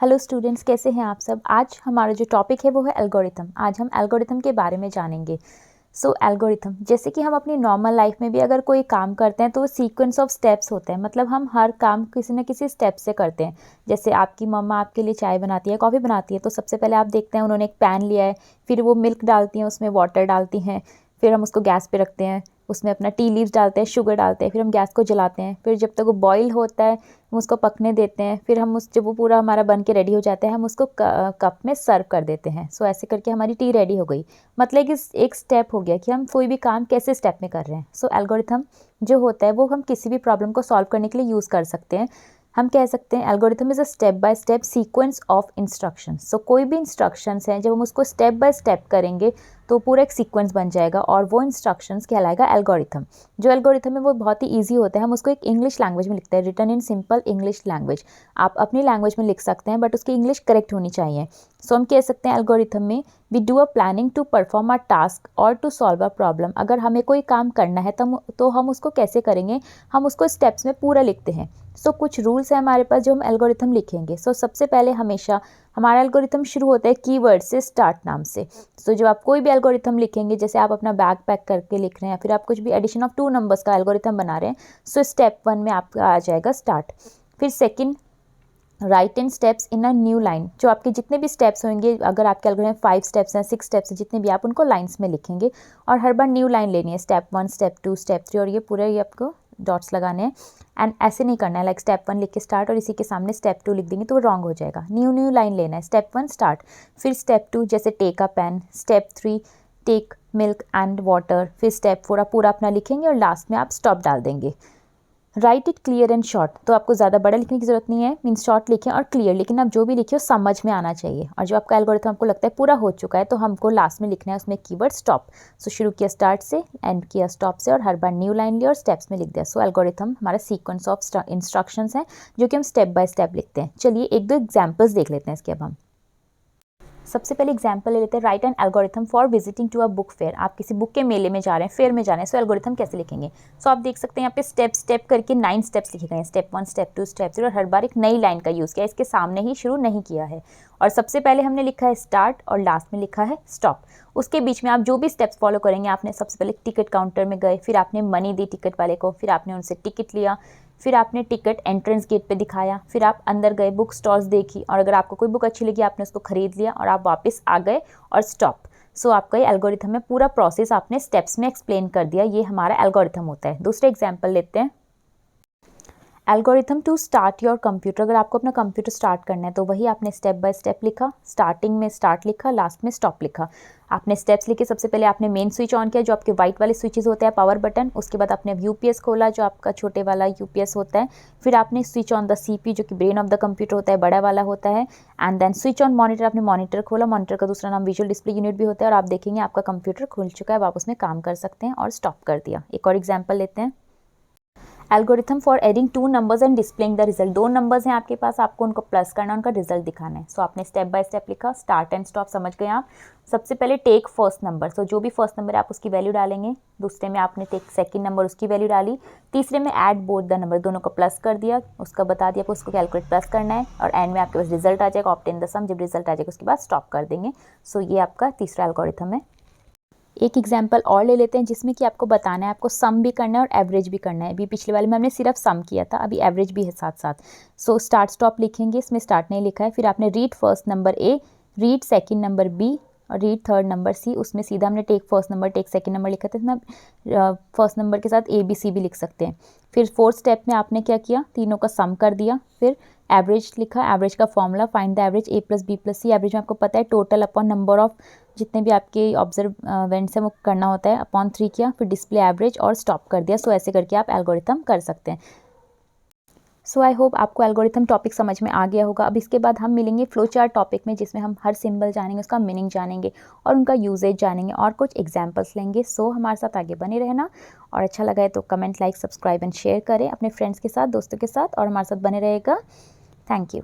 Hello students, कैसे हैं आप सब। आज हमारा जो टॉपिक है वो है एल्गोरिथम। आज हम एल्गोरिथम के बारे में जानेंगे। एल्गोरिथम जैसे कि हम अपनी नॉर्मल लाइफ में भी अगर कोई काम करते हैं तो वो सीक्वेंस ऑफ स्टेप्स होते हैं। मतलब हम हर काम किसी न किसी स्टेप से करते हैं। जैसे आपकी मम्मा आपके लिए चाय बनाती है, कॉफ़ी बनाती है, तो सबसे पहले आप देखते हैं उन्होंने एक पैन लिया है, फिर वो मिल्क डालती हैं, उसमें वाटर डालती हैं, फिर हम उसको गैस पे रखते हैं, उसमें अपना टी लीव्स डालते हैं, शुगर डालते हैं, फिर हम गैस को जलाते हैं, फिर जब तक वो बॉईल होता है हम उसको पकने देते हैं, फिर हम जब वो पूरा हमारा बन के रेडी हो जाता है हम उसको कप में सर्व कर देते हैं। ऐसे करके हमारी टी रेडी हो गई। मतलब कि एक स्टेप हो गया कि हम कोई भी काम कैसे स्टेप में कर रहे हैं। एल्गोरिथम जो होता है वो हम किसी भी प्रॉब्लम को सॉल्व करने के लिए यूज़ कर सकते हैं। हम कह सकते हैं algorithm is a step by step sequence of instructions. कोई भी इंस्ट्रक्शंस हैं जब हम उसको स्टेप बाय स्टेप करेंगे तो पूरा एक सीक्वेंस बन जाएगा और वो इंस्ट्रक्शंस कहलाएगा एल्गोरिथम। जो एल्गोरिथम है वो बहुत ही ईजी होता है। हम उसको एक इंग्लिश लैंग्वेज में लिखते हैं, written in simple English language. आप अपनी लैंग्वेज में लिख सकते हैं बट उसकी इंग्लिश करेक्ट होनी चाहिए। हम कह सकते हैं एल्गोरिथम में we do a planning to perform a task और टू सॉल्व अ प्रॉब्लम। अगर हमें कोई काम करना है तो हम उसको कैसे करेंगे, हम उसको स्टेप्स में पूरा लिखते हैं। कुछ रूल्स हैं हमारे पास जो हम एल्गोरिथम लिखेंगे। सबसे पहले हमेशा हमारा एल्गोरिथम शुरू होता है कीवर्ड से, स्टार्ट नाम से। जब आप कोई भी एल्गोरिथम लिखेंगे, जैसे आप अपना बैग पैक करके लिख रहे हैं या फिर आप कुछ भी एडिशन ऑफ 2 नंबर्स का एल्गोरिथम बना रहे हैं, स्टेप 1 में आपका आ जाएगा स्टार्ट। फिर second, right in steps in a new line. जो आपके जितने भी स्टेप्स होंगे, अगर आपके एल्गोरिथम 5 स्टेप्स हैं, 6 स्टेप्स हैं, जितने भी आप उनको लाइन्स में लिखेंगे और हर बार न्यू लाइन लेनी है। स्टेप 1, स्टेप 2, स्टेप 3 और ये पूरे ये आपको डॉट्स लगाने हैं। एंड ऐसे नहीं करना है लाइक स्टेप 1 लिख के स्टार्ट और इसी के सामने स्टेप 2 लिख देंगे तो वो रॉन्ग हो जाएगा। न्यू लाइन लेना है। स्टेप 1 स्टार्ट, फिर स्टेप 2 जैसे take a pen, step 3 take milk and water, फिर स्टेप 4 आप पूरा अपना लिखेंगे और लास्ट में आप स्टॉप डाल देंगे। Right it clear and short, तो आपको ज़्यादा बड़ा लिखने की ज़रूरत नहीं है, मीन्स शॉर्ट लिखें और क्लियर, लेकिन आप जो भी लिखिए समझ में आना चाहिए। और जो आपका एल्गोरिथम आपको लगता है पूरा हो चुका है तो हमको लास्ट में लिखना है उसमें कीवर्ड स्टॉप। शुरू किया स्टार्ट से, एंड किया स्टॉप से और हर बार न्यू लाइन लिया और स्टेप्स में लिख दिया। एल्गोरिथम हमारा सीक्वेंस ऑफ इंस्ट्रक्शंस है जो कि हम स्टेप बाय स्टेप लिखते हैं। चलिए एक दो एग्जाम्पल्स देख लेते हैं इसके। अब हम सबसे पहले एग्जाम्पल ले लेते हैं, write an algorithm for visiting to a book fair. आप किसी बुक के मेले में जा रहे हैं, फेयर में जा रहे हैं, एल्गोरिथम कैसे लिखेंगे। आप देख सकते हैं यहाँ पे स्टेप करके 9 स्टेप्स लिखे गए हैं। स्टेप 1, स्टेप 2, स्टेप 3 और हर बार एक नई लाइन का यूज़ किया, इसके सामने ही शुरू नहीं किया है। और सबसे पहले हमने लिखा है स्टार्ट और लास्ट में लिखा है स्टॉप। उसके बीच में आप जो भी स्टेप्स फॉलो करेंगे, आपने सबसे पहले टिकट काउंटर में गए, फिर आपने मनी दी टिकट वाले को, फिर आपने उनसे टिकट लिया, फिर आपने टिकट एंट्रेंस गेट पे दिखाया, फिर आप अंदर गए, बुक स्टॉल्स देखी और अगर आपको कोई बुक अच्छी लगी आपने उसको खरीद लिया और आप वापस आ गए और स्टॉप। आपका ये एल्गोरिथम में पूरा प्रोसेस आपने स्टेप्स में एक्सप्लेन कर दिया। ये हमारा एल्गोरिथम होता है। दूसरे एग्जाम्पल लेते हैं, algorithm to start your computer. अगर आपको अपना कंप्यूटर स्टार्ट करना है तो वही आपने स्टेप बाय स्टेप लिखा, स्टार्टिंग में स्टार्ट लिखा, लास्ट में स्टॉप लिखा। आपने स्टेप्स लिखे, सबसे पहले आपने मेन स्विच ऑन किया जो आपके वाइट वाले स्विचेस होते हैं, पावर बटन। उसके बाद आपने यूपीएस खोला जो आपका छोटे वाला यूपीएस होता है। फिर आपने स्विच ऑन द सीपीयू जो कि ब्रेन ऑफ द कंप्यूटर होता है, बड़ा वाला होता है। And then switch on monitor, आपने मॉनिटर खोला। मॉनिटर का दूसरा नाम विजुअल डिस्प्ले यूनिट भी होता है और आप देखेंगे आपका कंप्यूटर खुल चुका है, अब आप उसमें काम कर सकते हैं और स्टॉप कर दिया। एक और एग्जाम्पल लेते हैं, algorithm for adding 2 numbers and displaying the result. 2 numbers हैं आपके पास, आपको उनको प्लस करना है, उनका रिजल्ट दिखाना है। आपने स्टेप बाय स्टेप लिखा, स्टार्ट एंड स्टॉप समझ गए आप। सबसे पहले टेक फर्स्ट नंबर, जो भी फर्स्ट नंबर है आप उसकी वैल्यू डालेंगे। दूसरे में आपने टेक सेकंड नंबर, उसकी वैल्यू डाली। तीसरे में ऐड बोथ द नंबर, दोनों को प्लस कर दिया, उसका बता दिया आपको उसको कैलकुलेट प्लस करना है और एंड में आपके पास रिजल्ट आ जाएगा, ऑब्टेन द सम। जब रिजल्ट आ जाएगा उसके बाद स्टॉप कर देंगे। ये आपका तीसरा एल्गोरिथम है। एक एग्जाम्पल और ले लेते हैं जिसमें कि आपको बताना है, आपको सम भी करना है और एवरेज भी करना है। अभी पिछले वाले में हमने सिर्फ सम किया था, अभी एवरेज भी है साथ साथ। स्टार्ट स्टॉप लिखेंगे, इसमें स्टार्ट नहीं लिखा है। फिर आपने read first number A, read second number B और रीड थर्ड नंबर सी। उसमें सीधा हमने take first number take second number लिखा था, इसमें फर्स्ट नंबर के साथ ए बी सी भी लिख सकते हैं। फिर फोर्थ स्टेप में आपने क्या किया, तीनों का सम कर दिया। फिर एवरेज लिखा, एवरेज का formula find the average A plus B plus C. Average में आपको पता है टोटल अपॉन नंबर ऑफ जितने भी आपके ऑब्जर्वेंट्स हैं वो करना होता है, अपॉन 3 किया, फिर डिस्प्ले एवरेज और स्टॉप कर दिया। ऐसे करके आप एल्गोरिथम कर सकते हैं। आई होप आपको एल्गोरिथम टॉपिक समझ में आ गया होगा। अब इसके बाद हम मिलेंगे फ्लो चार्ट टॉपिक में, जिसमें हम हर सिंबल जानेंगे, उसका मीनिंग जानेंगे और उनका यूजेज जानेंगे और कुछ एग्जाम्पल्स लेंगे। हमारे साथ आगे बने रहना और अच्छा लगा है तो comment, like, subscribe and share करें अपने फ्रेंड्स के साथ, दोस्तों के साथ और हमारे साथ बने रहेगा। Thank you.